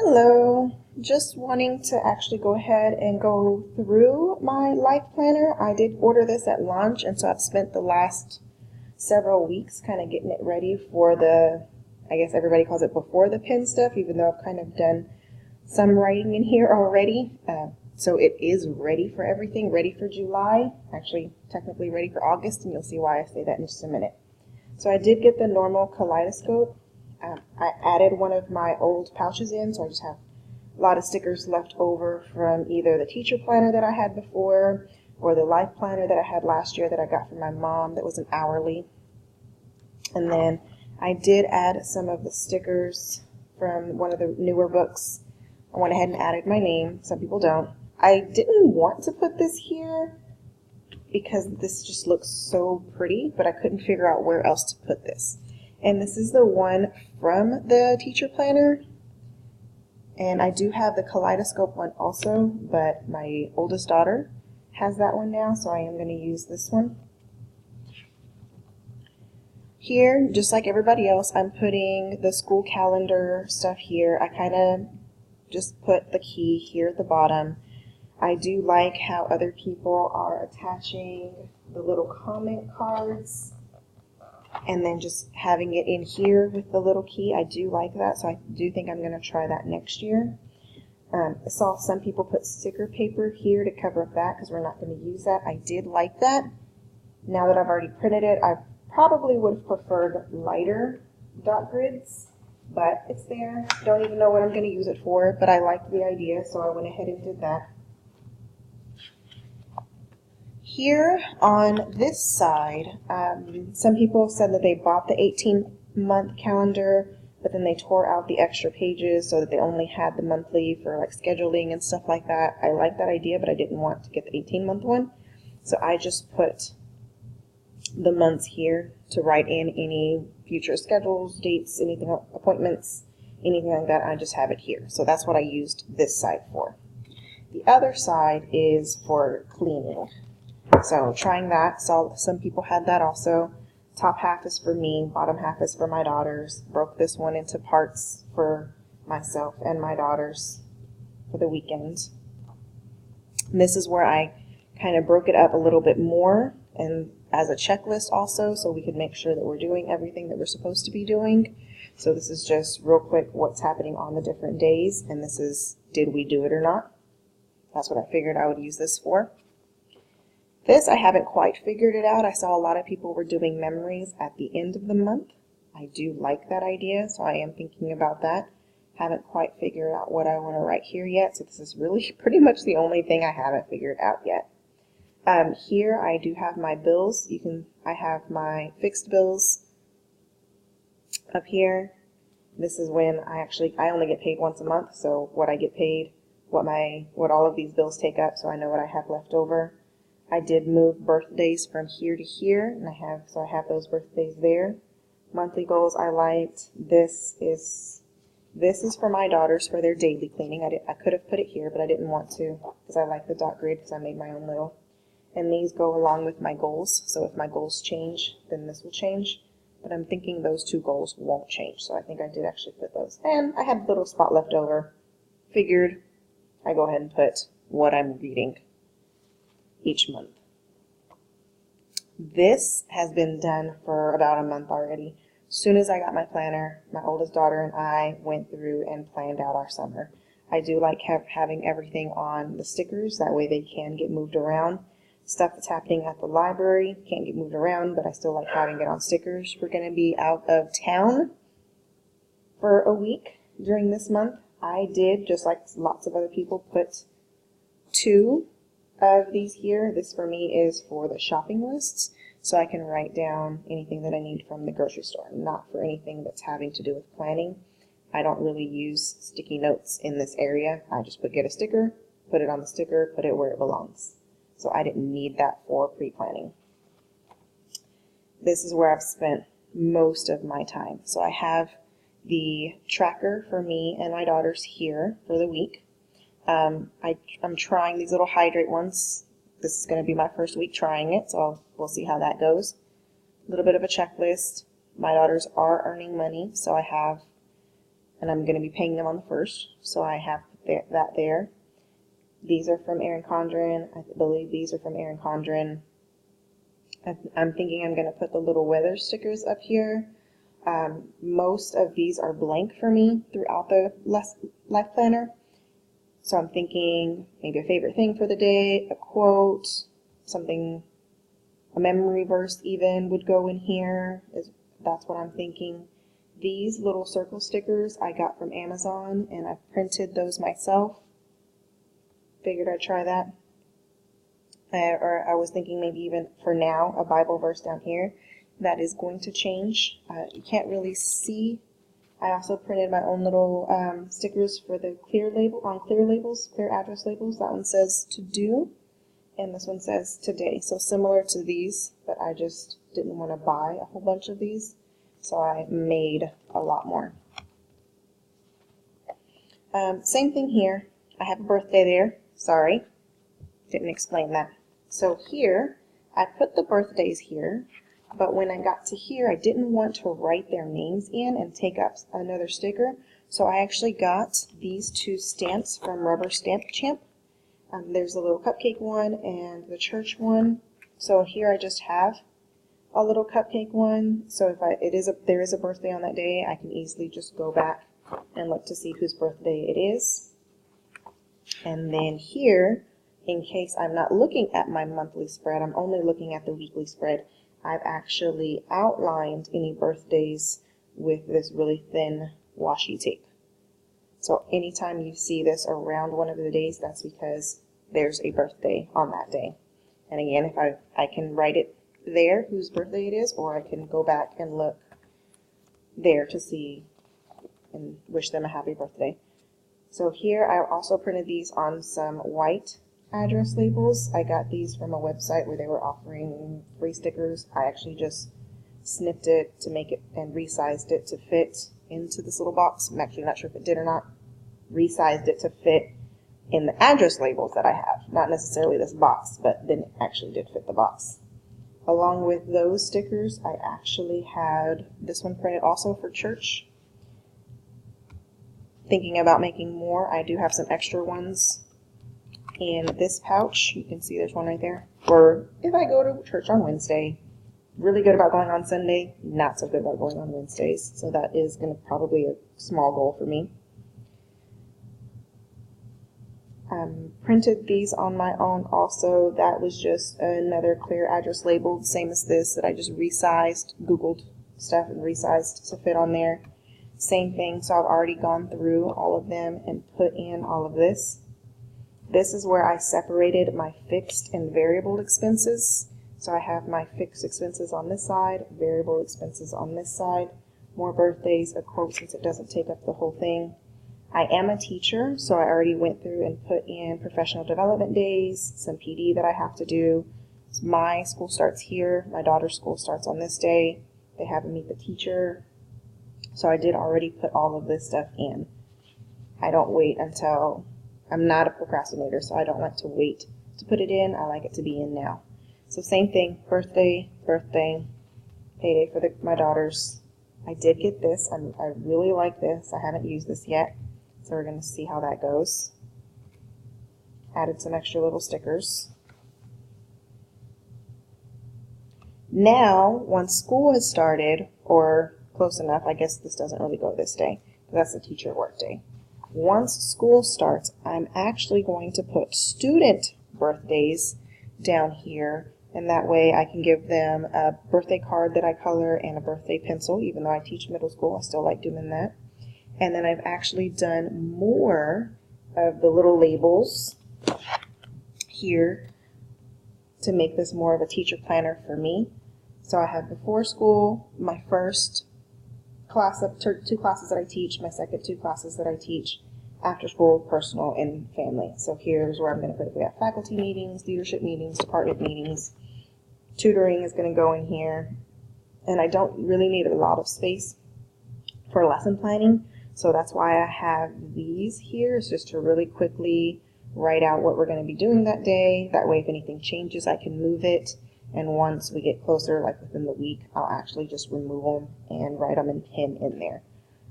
Hello, just wanting to actually go ahead and go through my life planner. I did order this at launch, and so I've spent the last several weeks kind of getting it ready for I guess everybody calls it before the pen stuff, even though I've kind of done some writing in here already. So it is ready for everything, ready for July, actually technically ready for August, and you'll see why I say that in just a minute. So I did get the normal kaleidoscope. I added one of my old pouches in, so I just have a lot of stickers left over from either the teacher planner that I had before or the life planner that I had last year that I got from my mom that was an hourly. And then I did add some of the stickers from one of the newer books. I went ahead and added my name. Some people don't. I didn't want to put this here because this just looks so pretty, but I couldn't figure out where else to put this. And this is the one from the teacher planner. And I do have the kaleidoscope one also, but my oldest daughter has that one now, so I am going to use this one. Here, just like everybody else, I'm putting the school calendar stuff here. I kind of just put the key here at the bottom. I do like how other people are attaching the little comment cards and then just having it in here with the little key. I do like that, so I do think I'm going to try that next year. I saw some people put sticker paper here to cover up that because we're not going to use that. I did like that. Now that I've already printed it, I probably would have preferred lighter dot grids, but it's there. Don't even know what I'm going to use it for, but I liked the idea, so I went ahead and did that. Here on this side, some people said that they bought the 18-month calendar, but then they tore out the extra pages so that they only had the monthly for like scheduling and stuff like that. I like that idea, but I didn't want to get the 18-month one. So I just put the months here to write in any future schedules, dates, anything, appointments, anything like that. I just have it here. So that's what I used this side for. The other side is for cleaning. So trying that, saw some people had that also. Top half is for me, bottom half is for my daughters. Broke this one into parts for myself and my daughters for the weekend. And this is where I kind of broke it up a little bit more and as a checklist also, so we could make sure that we're doing everything that we're supposed to be doing. So this is just real quick what's happening on the different days, and this is did we do it or not. That's what I figured I would use this for. This, I haven't quite figured it out. I saw a lot of people were doing memories at the end of the month. I do like that idea, so I am thinking about that. Haven't quite figured out what I want to write here yet, so this is really pretty much the only thing I haven't figured out yet. Here I do have my bills. I have my fixed bills up here. This is when I only get paid once a month, so what I get paid, what all of these bills take up, so I know what I have left over. I did move birthdays from here to here, and I have those birthdays there. Monthly goals I liked. This is for my daughters for their daily cleaning. I could have put it here, but I didn't want to because I like the dot grid because I made my own little. And these go along with my goals, so if my goals change, then this will change. But I'm thinking those two goals won't change, so I think I did actually put those. And I had a little spot left over. Figured I go ahead and put what I'm reading each month. This has been done for about a month already. As soon as I got my planner, my oldest daughter and I went through and planned out our summer. I do like having everything on the stickers, that way they can get moved around. Stuff that's happening at the library can't get moved around, but I still like having it on stickers. We're going to be out of town for a week during this month. I did, just like lots of other people, put 2 of these here. This for me is for the shopping lists, so I can write down anything that I need from the grocery store, not for anything that's having to do with planning. I don't really use sticky notes in this area. I just get a sticker, put it on the sticker, put it where it belongs. So I didn't need that for pre-planning. This is where I've spent most of my time. So I have the tracker for me and my daughters here for the week. I'm trying these little hydrate ones. This is going to be my first week trying it, so we'll see how that goes. A little bit of a checklist. My daughters are earning money, so I have and I'm going to be paying them on the 1st, so I have that there. These are from Erin Condren. I believe these are from Erin Condren. I'm thinking I'm going to put the little weather stickers up here. Most of these are blank for me throughout the life planner. So I'm thinking maybe a favorite thing for the day, a quote, something, a memory verse even would go in here. That's what I'm thinking. These little circle stickers I got from Amazon, and I printed those myself. Figured I'd try that. Or I was thinking maybe even for now a Bible verse down here. That is going to change. You can't really see. I also printed my own little stickers for the clear labels, clear address labels. That one says to do, and this one says today. So similar to these, but I just didn't want to buy a whole bunch of these, so I made a lot more. Same thing here. I have a birthday there. Sorry, didn't explain that. So here, I put the birthdays here, but when I got to here, I didn't want to write their names in and take up another sticker, so I actually got these 2 stamps from Rubber Stamp Champ. There's a little cupcake one and the church one. So here I just have a little cupcake one, so if there is a birthday on that day, I can easily just go back and look to see whose birthday it is. And then here, in case I'm not looking at my monthly spread, I'm only looking at the weekly spread, I've actually outlined any birthdays with this really thin washi tape. So anytime you see this around one of the days, that's because there's a birthday on that day. And again, if I can write it there whose birthday it is, or I can go back and look there to see and wish them a happy birthday. So here I also printed these on some white address labels. I got these from a website where they were offering free stickers. I actually just snipped it to make it and resized it to fit into this little box. I'm actually not sure if it did or not. Resized it to fit in the address labels that I have. Not necessarily this box, but then it actually did fit the box. Along with those stickers, I actually had this one printed also for church. Thinking about making more. I do have some extra ones in this pouch. You can see there's one right there. Or if I go to church on Wednesday, really good about going on Sunday, not so good about going on Wednesdays. So that is going to probably a small goal for me. Printed these on my own also. That was just another clear address label, same as this, that I just resized, Googled stuff and resized to fit on there. Same thing, so I've already gone through all of them and put in all of this. This is where I separated my fixed and variable expenses. So I have my fixed expenses on this side, variable expenses on this side, more birthdays, a quote since it doesn't take up the whole thing. I am a teacher, so I already went through and put in professional development days, some PD that I have to do. So my school starts here. My daughter's school starts on this day. They have to meet the teacher. So I did already put all of this stuff in. I don't wait until, I'm not a procrastinator, so I don't like to wait to put it in. I like it to be in now. So same thing, birthday, payday for my daughters. I did get this. I really like this. I haven't used this yet. So we're going to see how that goes. Added some extra little stickers. Now, once school has started, or close enough, I guess this doesn't really go this day, because that's the teacher work day. Once school starts, I'm actually going to put student birthdays down here, and that way I can give them a birthday card that I color and a birthday pencil. Even though I teach middle school, I still like doing that. And then I've actually done more of the little labels here to make this more of a teacher planner for me. So I have before school, my first class, 2 classes that I teach, my second 2 classes that I teach, after school, personal, and family. So here's where I'm going to put it. We have faculty meetings, leadership meetings, department meetings. Tutoring is going to go in here. And I don't really need a lot of space for lesson planning. So that's why I have these here, is just to really quickly write out what we're going to be doing that day. That way if anything changes, I can move it. And once we get closer, like within the week, I'll actually just remove them and write them in pen in there.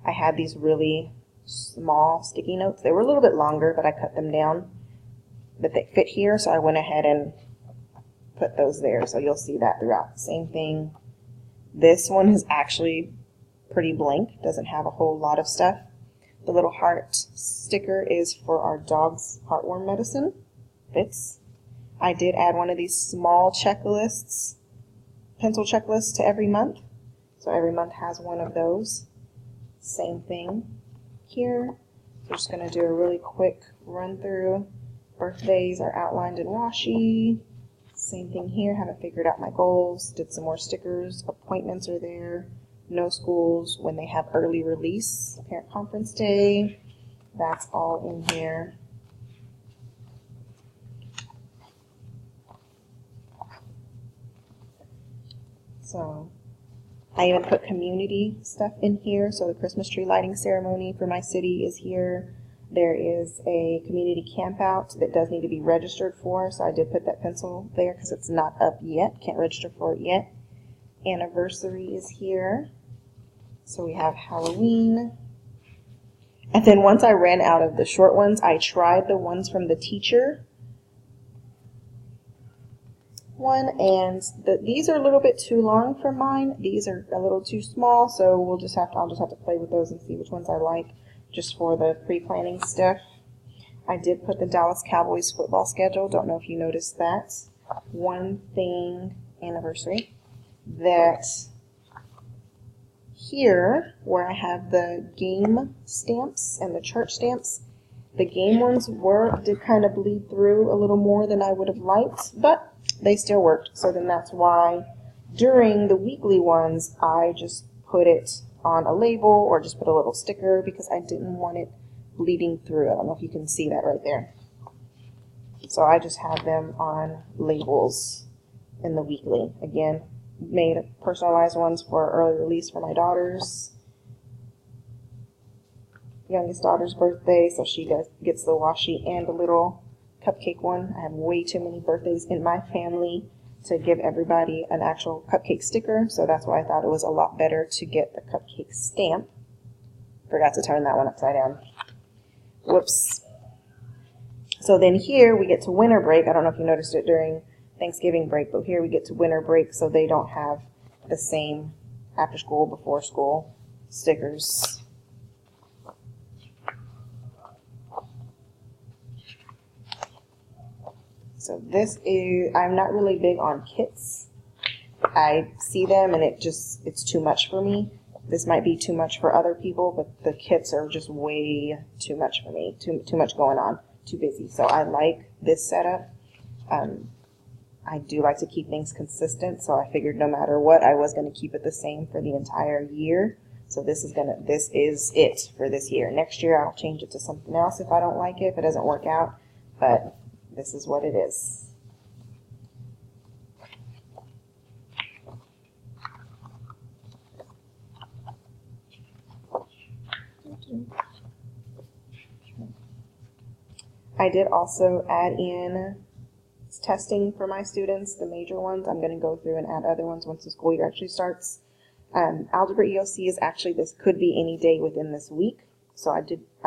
I had these really small sticky notes. They were a little bit longer, but I cut them down that they fit here, so I went ahead and put those there. So you'll see that throughout. Same thing. This one is actually pretty blank, doesn't have a whole lot of stuff. The little heart sticker is for our dog's heartworm medicine. Fits. I did add one of these small checklists, pencil checklists to every month. So every month has one of those. Same thing here. We're just going to do a really quick run through. Birthdays are outlined in washi. Same thing here. Haven't figured out my goals. Did some more stickers. Appointments are there. No schools when they have early release. Parent conference day. That's all in here. So I even put community stuff in here. So the Christmas tree lighting ceremony for my city is here. There is a community camp out that does need to be registered for. So I did put that pencil there because it's not up yet. Can't register for it yet. Anniversary is here. So we have Halloween. And then once I ran out of the short ones, I tried the ones from the teacher one, and these are a little bit too long for mine. These are a little too small, so I'll just have to play with those and see which ones I like, just for the pre-planning stuff. I did put the Dallas Cowboys football schedule. Don't know if you noticed that. One thing, anniversary, that here where I have the game stamps and the church stamps, the game ones did kind of bleed through a little more than I would have liked, but they still worked. So then that's why during the weekly ones, I just put it on a label or just put a little sticker because I didn't want it bleeding through. I don't know if you can see that right there. So I just have them on labels in the weekly. Again, made personalized ones for early release for my daughters. Youngest daughter's birthday, so she gets the washi and the little cupcake one. I have way too many birthdays in my family to give everybody an actual cupcake sticker, so that's why I thought it was a lot better to get the cupcake stamp. Forgot to turn that one upside down. Whoops. So then here we get to winter break. I don't know if you noticed it during Thanksgiving break, but here we get to winter break, so they don't have the same after school, before school stickers. So this is, I'm not really big on kits. I see them and it's too much for me. This might be too much for other people, but the kits are just way too much for me. Too much going on, too busy. So I like this setup. I do like to keep things consistent, so I figured no matter what, I was going to keep it the same for the entire year. So this is it for this year. Next year I'll change it to something else if I don't like it, if it doesn't work out. But this is what it is. I did also add in testing for my students, the major ones. I'm going to go through and add other ones once the school year actually starts. Algebra EOC is actually, this could be any day within this week. So I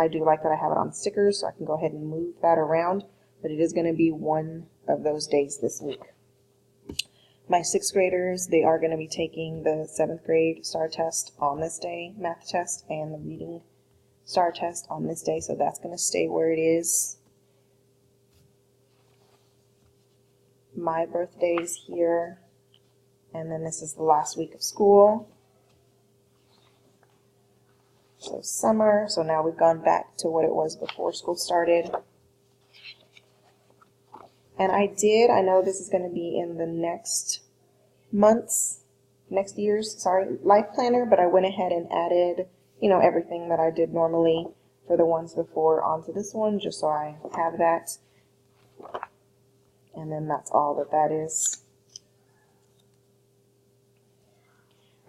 do like that I have it on stickers, so I can go ahead and move that around. But it is going to be one of those days this week. My 6th graders, they are going to be taking the 7th grade STAR test on this day, math test, and the reading STAR test on this day, so that's going to stay where it is. My birthday's here, and then this is the last week of school. So summer, so now we've gone back to what it was before school started. And I know this is going to be in the next year's life planner, but I went ahead and added, everything that I did normally for the ones before onto this one, just so I have that. And then that's all that is.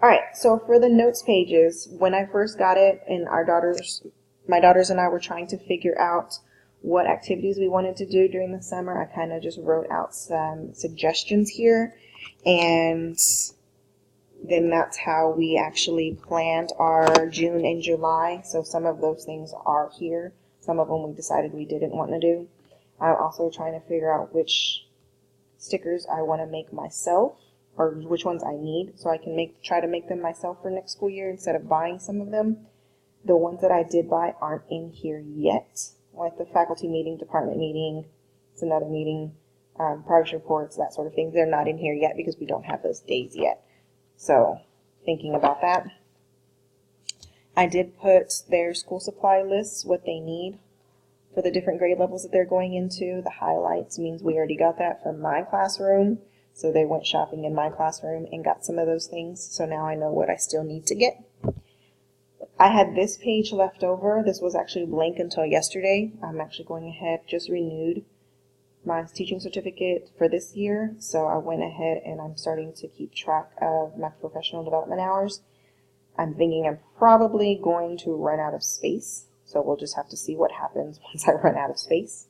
All right, so for the notes pages, when I first got it, and my daughters and I were trying to figure out what activities we wanted to do during the summer, I kind of just wrote out some suggestions here. And then that's how we actually planned our June and July. So some of those things are here. Some of them we decided we didn't want to do. I'm also trying to figure out which stickers I want to make myself, or which ones I need, so I can try to make them myself for next school year instead of buying some of them. The ones that I did buy aren't in here yet, like the faculty meeting, department meeting, it's another meeting, progress reports, that sort of thing. They're not in here yet because we don't have those days yet. So, thinking about that. I did put their school supply lists, what they need for the different grade levels that they're going into. The highlights means we already got that from my classroom. So they went shopping in my classroom and got some of those things. So now I know what I still need to get. I had this page left over. This was actually blank until yesterday. I'm actually going ahead, just renewed my teaching certificate for this year. So I went ahead and I'm starting to keep track of my professional development hours. I'm thinking I'm probably going to run out of space. So we'll just have to see what happens once I run out of space.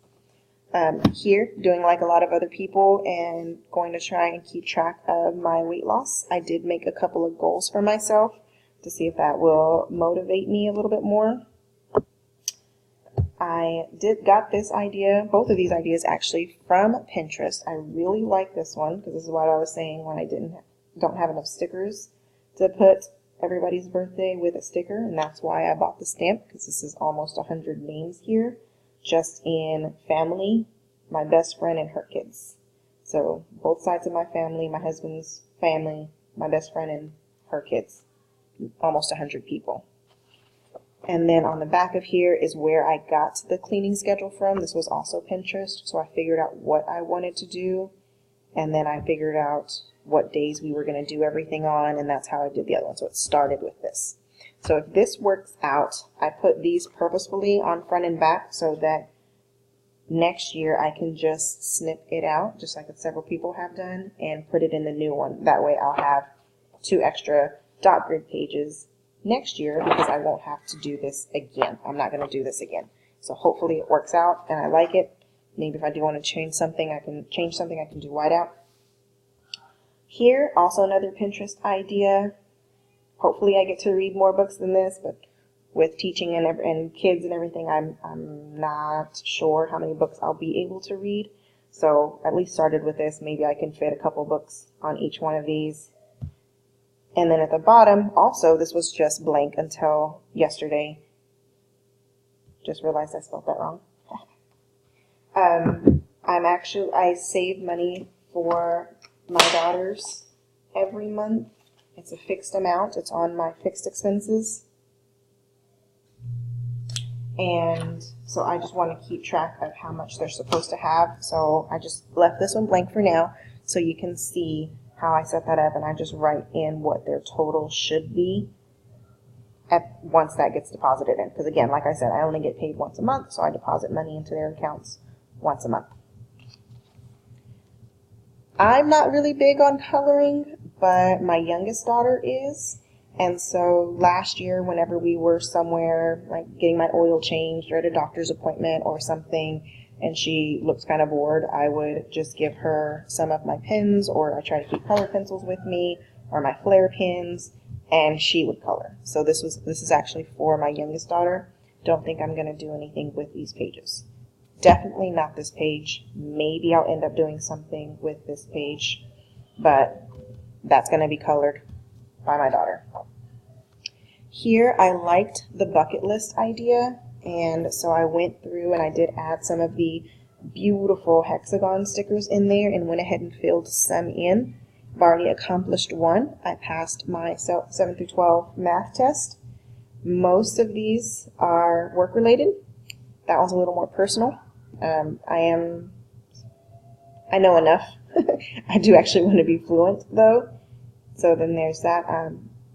Here, doing like a lot of other people and going to try and keep track of my weight loss. I did make a couple of goals for myself to see if that will motivate me a little bit more. I got this idea, both of these ideas actually, from Pinterest. I really like this one because this is what I was saying when I don't have enough stickers to put everybody's birthday with a sticker, and that's why I bought the stamp, because this is almost 100 names here, just in family, my best friend and her kids. So both sides of my family, my husband's family, my best friend and her kids, almost 100 people. And then on the back of here is where I got the cleaning schedule from. This was also Pinterest, so I figured out what I wanted to do, and then I figured out what days we were going to do everything on, and that's how I did the other one. So it started with this. So if this works out, I put these purposefully on front and back so that next year I can just snip it out, just like several people have done, and put it in the new one. That way I'll have 2 extra dot grid pages next year because I won't have to do this again. I'm not going to do this again. So hopefully it works out and I like it. Maybe if I do want to change something, I can do whiteout. Here, also another Pinterest idea. Hopefully I get to read more books than this, but with teaching and kids and everything, I'm not sure how many books I'll be able to read. So at least started with this. Maybe I can fit a couple books on each one of these. And then at the bottom, also, this was just blank until yesterday. Just realized I spelled that wrong. I save money for my daughters every month. It's a fixed amount. It's on my fixed expenses. And so I just want to keep track of how much they're supposed to have. So I just left this one blank for now so you can see how I set that up, and I just write in what their total should be once that gets deposited in. Because again, like I said, I only get paid once a month, so I deposit money into their accounts once a month. I'm not really big on coloring, but my youngest daughter is. And so last year, whenever we were somewhere, like getting my oil changed or at a doctor's appointment or something, and she looks kind of bored, I would just give her some of my pens, or I try to keep color pencils with me, or my flare pens, and she would color. So this is actually for my youngest daughter. Don't think I'm going to do anything with these pages. Definitely not this page. Maybe I'll end up doing something with this page, but that's going to be colored by my daughter. Here I liked the bucket list idea, and so I went through and I did add some of the beautiful hexagon stickers in there and went ahead and filled some in. I've already accomplished one. I passed my 7 through 12 math test. Most of these are work related. That one's a little more personal. I know enough. I do actually want to be fluent though. So then there's that.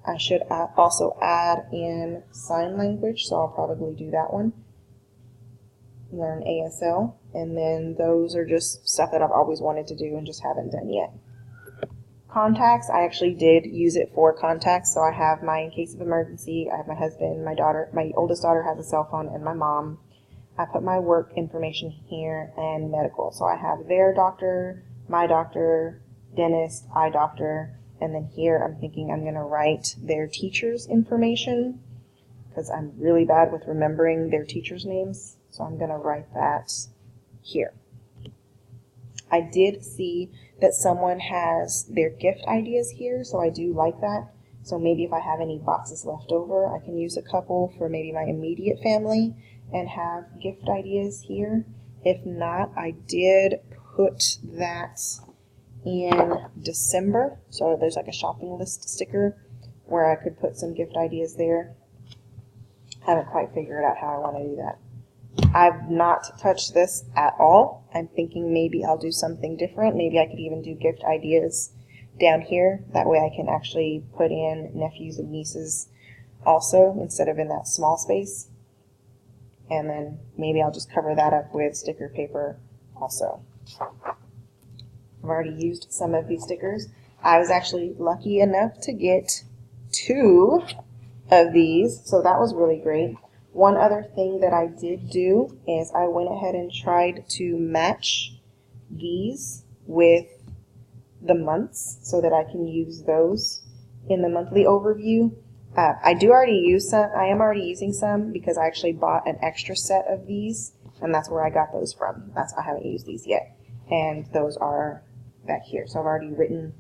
I should also add in sign language, so I'll probably do that one. Learn ASL, and then those are just stuff that I've always wanted to do and just haven't done yet. Contacts, I actually did use it for contacts, so I have my in case of emergency, I have my husband, my daughter, my oldest daughter has a cell phone, and my mom. I put my work information here and medical, so I have their doctor, my doctor, dentist, eye doctor, And then here I'm thinking I'm going to write their teacher's information because I'm really bad with remembering their teachers' names. So I'm going to write that here. I did see that someone has their gift ideas here, so I do like that. So maybe if I have any boxes left over, I can use a couple for maybe my immediate family and have gift ideas here. If not, I did put that in December, so there's like a shopping list sticker where I could put some gift ideas there. Haven't quite figured out how I want to do that. I've not touched this at all. I'm thinking maybe I'll do something different. Maybe I could even do gift ideas down here. That way I can actually put in nephews and nieces also instead of in that small space. And then maybe I'll just cover that up with sticker paper also. I've already used some of these stickers. I was actually lucky enough to get 2 of these, so that was really great. One other thing that I did do is I went ahead and tried to match these with the months so that I can use those in the monthly overview. I am already using some because I actually bought an extra set of these, and that's where I got those from. I haven't used these yet, and those are back here. So I've already written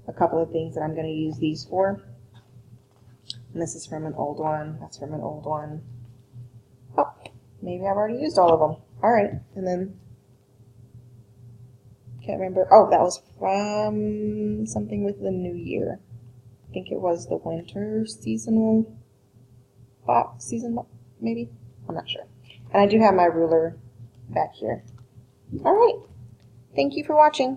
a couple of things that I'm going to use these for. And this is from an old one. That's from an old one. Oh, maybe I've already used all of them. All right, and then can't remember. Oh, that was from something with the new year. I think it was the winter seasonal box, maybe. I'm not sure. And I do have my ruler back here. All right. Thank you for watching.